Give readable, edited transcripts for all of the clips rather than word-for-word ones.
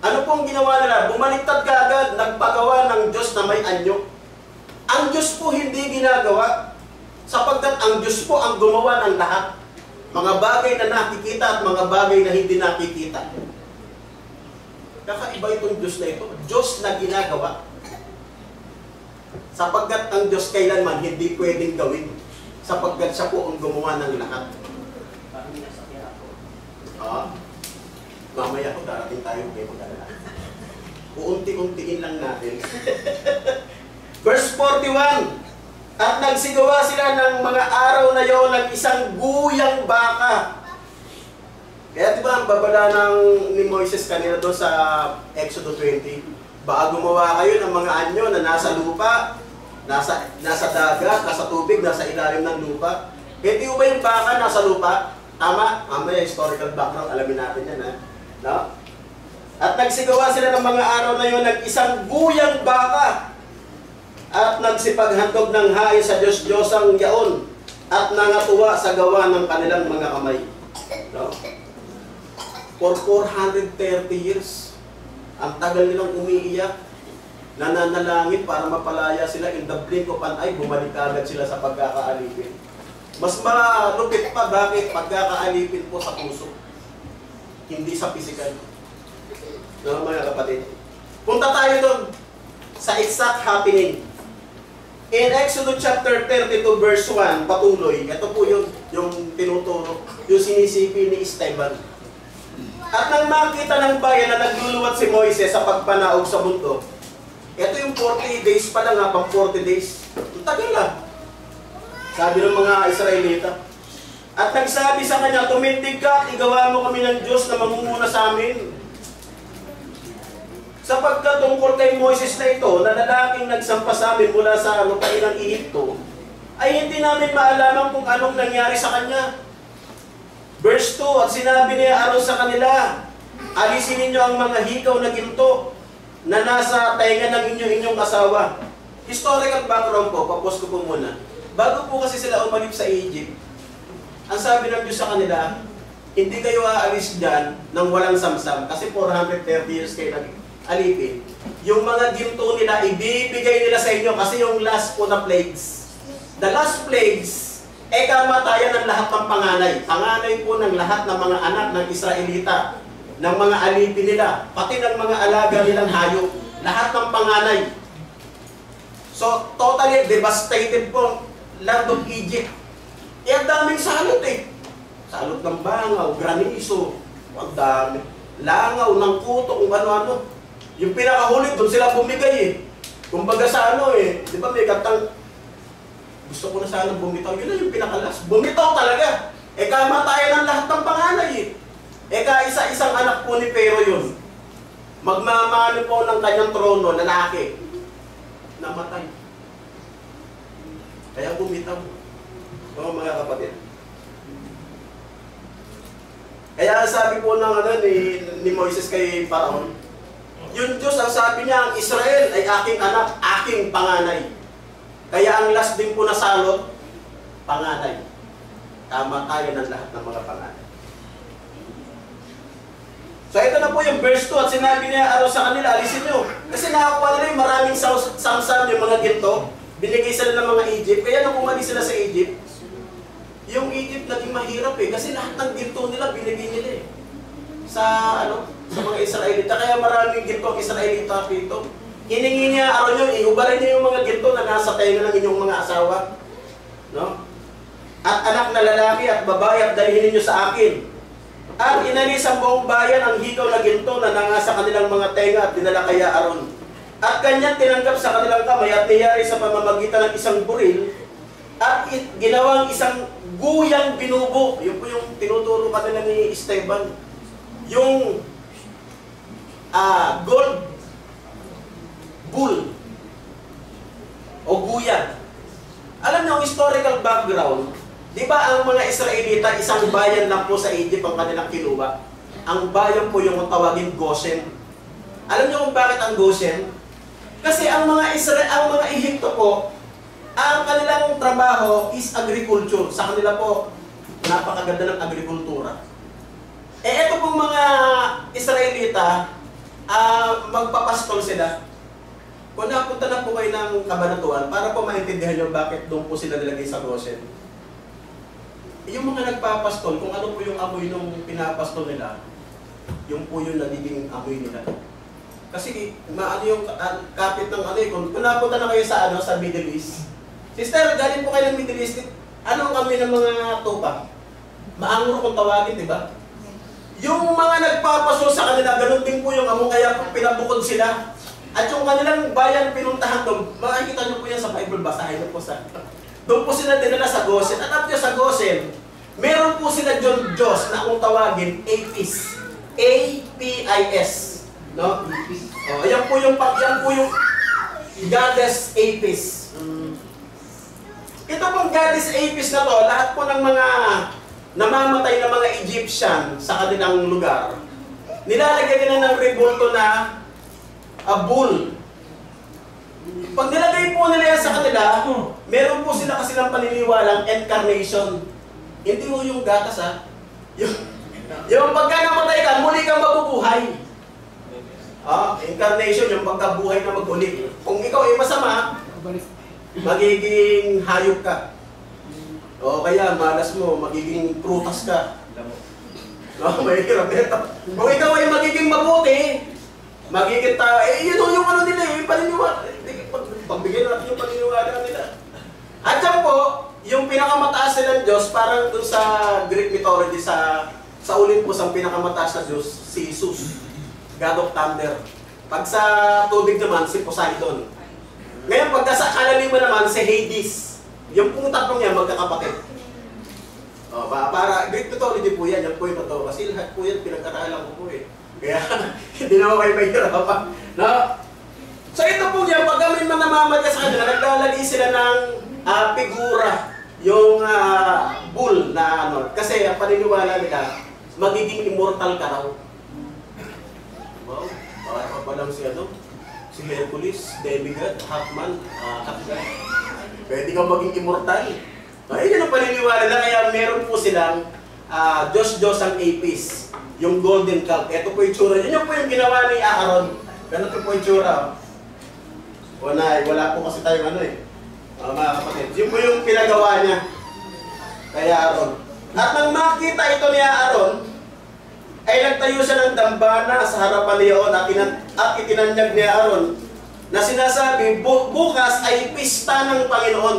Ano pong ginawa nila? Bumaliktad kaagad, nagpagawa ng Diyos na may anyo. Ang Diyos po hindi ginagawa, sapagkat ang Diyos po ang gumawa ng lahat. Mga bagay na nakikita at mga bagay na hindi nakikita. Kakaiba itong Diyos na ito. Diyos na ginagawa. Sapagkat ang Diyos kailanman hindi pwedeng gawin. Sapagkat siya po ang gumawa ng lahat. Mamaya ko darating tayo kay magdala. Uunti-untiin lang natin. Verse 41. At nagsigawa sila ng mga araw na yon ng isang guyang baka. Kaya diba ang babala ni Moises kanina doon sa Exodus 20, baka gumawa kayo ng mga anyo na nasa lupa, nasa dagat, nasa tubig, nasa ilalim ng lupa. Hindi ba yung baka nasa lupa? Tama? Mamaya historical background, alamin natin yan, ha? No? At nagsigawa sila ng mga araw na yon ng isang guyang baka. At nagsipaghandog ng hain sa Diyos-Diyosang yaon at nangatuwa sa gawa ng kanilang mga kamay. No? For 430 years, ang tagal nilang umiiyak, nananalangin para mapalaya sila, in the blink of an eye, bumalik agad sila sa pagkakaalipin. Mas malupit pa, bakit? Pagkakaalipin po sa puso, hindi sa physical. No, mga kapatid? Punta tayo doon sa exact happening. In Exodus chapter 32 verse 1, patuloy, ito po yung tinuturo, yung sinisipi ni Esteban. At nang makita ng bayan na nagluluwat si Moises sa pagpanaog sa mundo, ito yung 40 days pa lang, pang 40 days. Ang tagal lang. Sabi ng mga Israelita. At nagsabi sa kanya, tumindig ka at igawa mo kami ng Diyos na mamumuna sa amin. Sapagkat tungkol kay Moises na ito, na lalaking nagsampa sa amin mula sa lupain ng Ehipto, ay hindi namin maalaman kung anong nangyari sa kanya. Verse 2, at sinabi niya Aaron sa kanila, alisin ninyo ang mga hikaw na ginto na nasa tainga ng inyong asawa. Historical background po, papos ko po muna. Bago po kasi sila umalis sa Egypt, ang sabi ng Diyos sa kanila, hindi kayo aalis dyan ng walang samsam, kasi 430 years kayo alipin. Yung mga ginto nila, ibibigay nila sa inyo kasi yung last po na plagues. The last plagues, kamatayan ng lahat ng panganay. Panganay po ng lahat ng mga anak ng Israelita, ng mga alipin nila, pati ng mga alaga nilang hayop. Lahat ng panganay. So, totally devastated po land of Egypt. Ang daming salot Salot ng bangaw, granizo, ang dami. Langaw, ng kuto, kung ano-ano. Yung pinakahuli, doon sila bumigay Kumbaga sa di ba may katang, gusto ko na sana bumitaw, yun na yung pinakalas. Bumitaw talaga. Kamatayan ng lahat ng panganay kaisa-isang anak po ni Pero yun. Magmamano po ng kanyang trono, lalaki. Namatay. Kaya bumitaw. Mga kapatid. Kaya sabi po ng ni Moises kay Paraon, yung Diyos, ang sabi niya, ang Israel ay aking anak, aking panganay. Kaya ang last din po na salot, panganay. Kamatayan ng lahat ng mga panganay. So ito na po yung verse 2, at sinabi niya araw sa kanila, alisin nyo. Kasi nakakuha nila yung maraming samsam, yung mga ginto, binigay sila ng mga Egypt. Kaya nung umalis sila sa Egypt, yung Egypt naging mahirap kasi lahat ng ginto nila binigay nila sa mga Israelita. Kaya maraming ginto ang Israelita dito. Hiningi niya araw nyo, iubarin niyo yung mga ginto na nasa tainga ng inyong mga asawa. No? At anak na lalaki at babae at dalhin niyo sa akin. At inalis ang buong bayan ang hikaw na ginto na nangasa kanilang mga tenga at dinala kay Aaron. At kanyang tinanggap sa kanilang kamay at niyari sa pamamagitan ng isang buril at ginawang isang guyang binubo. Yun po yung tinuturo kanila ni Esteban. Yung gold bull o guya. Alam niyo ang historical background. Di ba ang mga Israelita, isang bayan lang po sa Egypt ang kanilang kinuha? Ang bayan po yung tawagin Goshen. Alam niyo kung bakit ang Goshen? Kasi ang mga Ehipto po, ang kanilang trabaho is agriculture. Sa kanila po, napakaganda ng agrikultura. Ito pong mga Israelita, magpapastol sila. Kung napunta na po kayo ng Kabanatuan, para po maintindihan nyo bakit doon po sila nilagay sa Goshen. Yung mga nagpapastol, kung ano po yung amoy nung pinapastol nila, yung po yung nagiging amoy nila. Kasi maano yung kapit ng ano eh, kung napunta na kayo sa sa Middle East. Sister, galing po kayo ng Middle East, anong amoy ng mga tupa? Maangro kung tawagin, di ba? Yung mga nagpapastol sa kanila, ganun din po yung amoy, kaya pinabukod sila. At yung kanilang bayan pinuntahan doon, makikita nyo po yan sa Bible, basahin nyo po sa... Doon po sila dinala sa Goshen. At at sa Goshen, meron po sila Diyos na kung tawagin, Apis. A-P-I-S. No? Yan po yung Goddess Apis. Ito pong Goddess Apis na to, lahat po ng mga namamatay na mga Egyptian sa kanilang lugar, nilalagay nila ng rebulto na bull. Pag nilagay po nila yan sa kanila, meron po sila kasi ng paniniwalang incarnation. Hindi mo yung gatas yung pagka namatay ka, muli kang mabubuhay. Incarnation, yung pagkabuhay na mag-ulit. Kung ikaw ay masama, magiging hayop ka. O kaya malas mo, magiging prutas ka. Mahirap ito. Kung ikaw ay magiging mabuti, magiging yun yung ano nila, yung paniniwala. Pagbigyan natin yung paniniwala nila. At yan po, yung pinakamataas nilang Diyos, parang dun sa Greek mythology, sa Olympus, ang pinakamataas na Diyos, si Jesus. God of Thunder. Pag sa tubig naman, si Poseidon. Ngayon, pagka sa kalaliman naman, si Hades. Yung pong tatlong yan, magkakapatid. Para Greek mythology po yan, yan po yung totoo. Kasi lahat po yan, pinag-aralan ko po eh. Kaya, hindi naman kayo mahirapan. No? So ito po yan, pag kami namamatay sa kanila, naglalagay sila ng figura, yung bull na ano. Kasi ang paniniwala nila, magiging immortal ka raw. Wow, para pa lang si Hercules, demigod, half-man, half-god. Pwede kang maging immortal. Yun ang paniniwala nila, kaya meron po silang Diyos ang Apis. Yung golden cup. Ito po yung tsura. Yun po yung ginawa ni Aaron. Ganito po yung tsura. Wala po kasi tayong mga kapatid. Yun po yung pinagawa niya kay Aaron. At nang makita ito ni Aaron, ay nagtayo siya ng dambana sa harapan ni Aaron at itinanyag ni Aaron na sinasabi, bukas ay pista ng Panginoon.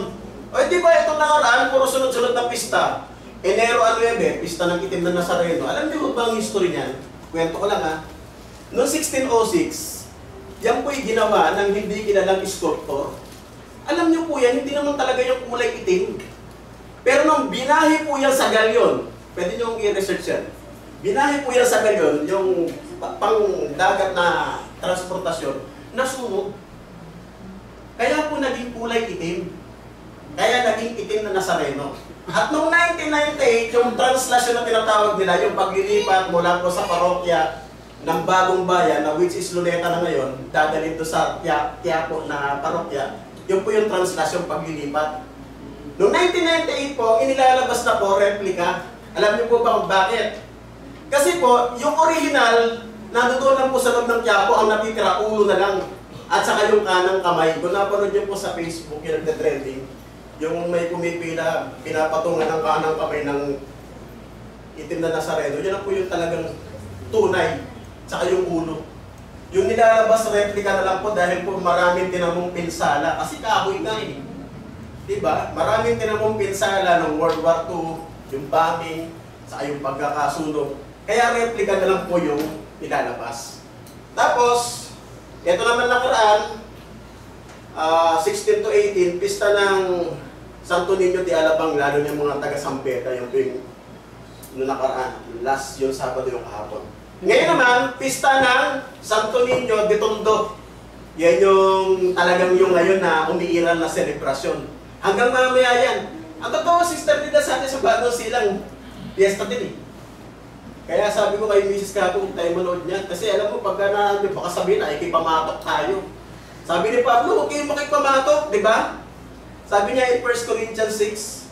O di ba itong nakaraan, puro sunod-sunod na pista? Enero 9, pista ng itim na Nazareno. Alam niyo ba ang history niyan? Kwento ko lang Noong 1606, yan po'y ginawa ng hindi kilalang sculptor. Alam niyo po yan, hindi naman talaga yung kulay itim. Pero nung binahi po yan sa galyon, pwede nyo i-research yan. Binahi po yan sa galyon, yung pang dagat na transportasyon, nasunog. Kaya po naging kulay itim. Kaya naging itim na Nazareno. At noong 1998, yung translasyon na tinatawag nila, yung paglilipat mula po sa parokya ng Bagong Bayan, na which is Luneta na ngayon, dadalhin to sa Quiapo na parokya, yun po yung translasyon paglilipat. Noong 1998 po, inilalabas na po, replica. Alam niyo po ba kung bakit? Kasi po, yung original, nandoon lang po sa loob ng Quiapo, ang natitira, ulo na lang. At saka yung kanang kamay. Kung napanood niyo po sa Facebook, yung nagte-trending, yung may pumipila, pinapatungan ng kanang kamay ng itim na Nazareno, yun na po yung talagang tunay, saka yung ulo. Yung nilalabas replica na lang po dahil po maraming tinamong pinsala, kasi kahoy na diba? Maraming tinamong pinsala ng World War II, yung bombing, saka yung pagkakasunog. Kaya replica na lang po yung nilalabas. Tapos, ito naman nakaraan, 16 to 18, pista ng Santo Niño de Alabang, lalo ng mga taga-Sampeta, yung nakaraan, last yung Sabado yung kahapon. Ngayon naman, pista ng Santo Niño de Tondo. Yan yung talagang yung ngayon na umiiral na selebrasyon. Hanggang mamaya yan. Ang totoo, Sister Nida, sa atin sa Bagong Silang, piyesta din Kaya sabi ko kay Mrs. Kapo, huwag tayo manood niyan. Kasi alam mo, pagka baka sabihin na, ikipamatok tayo. Sabi ni Pablo, huwag kayong makipamatok, di ba? Sabi niya in 1 Corinthians 6,